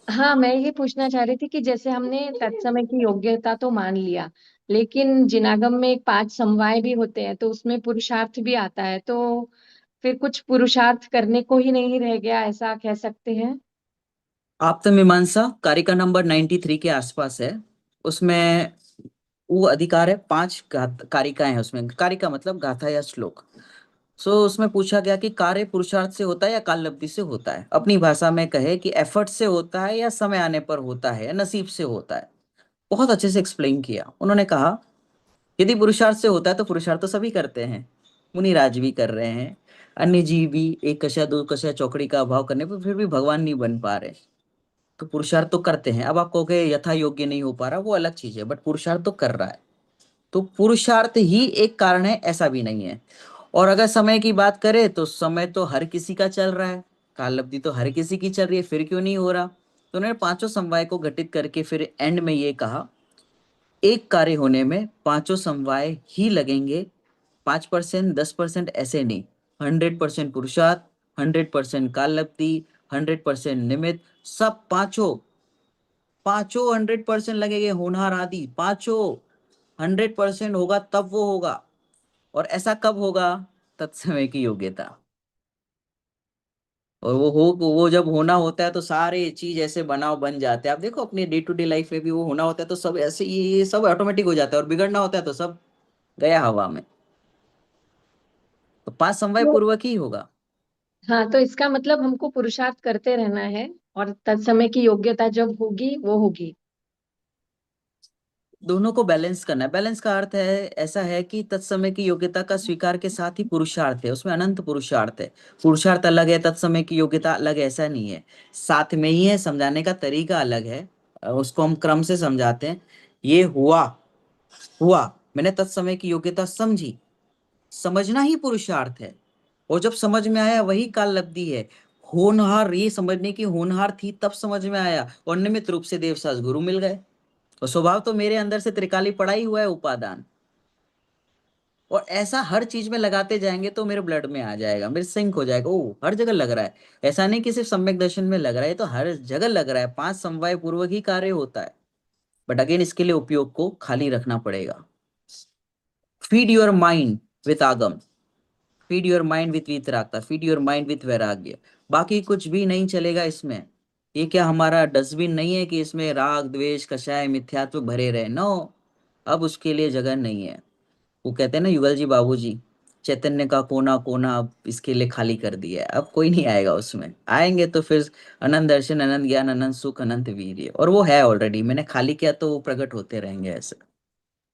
हाँ, मैं ये पूछना चाह रही थी कि जैसे हमने तत्समय की योग्यता तो मान लिया, लेकिन जिनागम में एक 5 समवाय भी होते हैं, तो उसमें पुरुषार्थ भी आता है, तो फिर कुछ पुरुषार्थ करने को ही नहीं रह गया, ऐसा कह सकते हैं। आप्तमीमांसा कारिका नंबर 93 के आसपास है। उसमें वो अधिकार है, पांच कारिकाएं हैं उसमें। कारिका मतलब गाथा या श्लोक। सो उसमें पूछा गया कि कार्य पुरुषार्थ से होता है या काल लब्धि से होता है। अपनी भाषा में कहे कि एफर्ट से होता है या समय आने पर होता है या नसीब से होता है। बहुत अच्छे से एक्सप्लेन किया उन्होंने। कहा यदि पुरुषार्थ से होता है तो पुरुषार्थ तो सभी करते हैं, मुनिराज भी कर रहे हैं, अन्य जीव भी एक कशा दो कशा चौकड़ी का अभाव करने पर फिर भी भगवान नहीं बन पा रहे। तो पुरुषार्थ तो करते हैं। अब आप कहोगे यथा योग्य नहीं हो पा रहा, वो अलग चीज है, बट पुरुषार्थ तो कर रहा है। तो पुरुषार्थ ही एक कारण है, ऐसा भी नहीं है। और अगर समय की बात करें तो समय तो हर किसी का चल रहा है, काल लब्धि तो हर किसी की चल रही है, फिर क्यों नहीं हो रहा। तो उन्होंने पांचों समवाय को घटित करके फिर एंड में ये कहा, एक कार्य होने में पांचों समवाय ही लगेंगे। 5%, 10% ऐसे नहीं। 100% पुरुषार्थ, 100% काल लब्धि, 100% निमित्त, सब पांचों। पांचों 100% लगेंगे, होनहार आदि पांचों 100% होगा तब वो होगा। और ऐसा कब होगा? तत्समय की योग्यता। और वो जब होना होता है तो सारे चीज ऐसे बनाव बन जाते हैं। आप देखो अपनी डे टू डे लाइफ में भी वो होना होता है तो सब ऐसे ये सब ऑटोमेटिक हो जाता है, और बिगड़ना होता है तो सब गया हवा में। तो पांच समवाय तो पूर्वक ही होगा। हाँ, तो इसका मतलब हमको पुरुषार्थ करते रहना है, और तत्समय की योग्यता जब होगी वो होगी। दोनों को बैलेंस करना है। बैलेंस का अर्थ है ऐसा है कि तत्समय की योग्यता का स्वीकार के साथ ही पुरुषार्थ है, उसमें अनंत पुरुषार्थ है। पुरुषार्थ अलग है, तत्समय की योग्यता अलग है, ऐसा नहीं है। साथ में ही है, समझाने का तरीका अलग है। उसको हम क्रम से समझाते हैं। ये हुआ, हुआ, मैंने तत्समय की योग्यता समझी। समझना ही पुरुषार्थ है। और जब समझ में आया वही काल लब्धि है। होनहार, ये समझने की होनहार थी तब समझ में आया, और निमित्त रूप से देवसास गुरु मिल गए। और स्वभाव तो मेरे अंदर से त्रिकाली पड़ा ही हुआ है, उपादान। और ऐसा हर चीज में लगाते जाएंगे तो मेरे ब्लड में आ जाएगा, मेरे सिंक हो जाएगा। ओ, हर जगह लग रहा है। ऐसा नहीं कि सिर्फ सम्यक दर्शन में लग रहा है, ये तो हर जगह लग रहा है। पांच समवाय पूर्वक ही कार्य होता है। बट अगेन इसके लिए उपयोग को खाली रखना पड़ेगा। Feed your mind with agam, feed your mind with vitragata, feed your mind with vairagya. बाकी कुछ भी नहीं चलेगा इसमें। ये क्या हमारा डस्टबिन नहीं है कि इसमें राग द्वेष कषाय मिथ्यात्व भरे रहे? नो, अब उसके लिए जगह नहीं है। वो कहते हैं ना युगल जी बाबूजी, चैतन्य का कोना कोना अब इसके लिए खाली कर दिया है, अब कोई नहीं आएगा उसमें। आएंगे तो फिर अनंत दर्शन, अनंत ज्ञान, अनंत सुख, अनंत वीर्य, और वो है ऑलरेडी। मैंने खाली किया तो वो प्रकट होते रहेंगे ऐसे।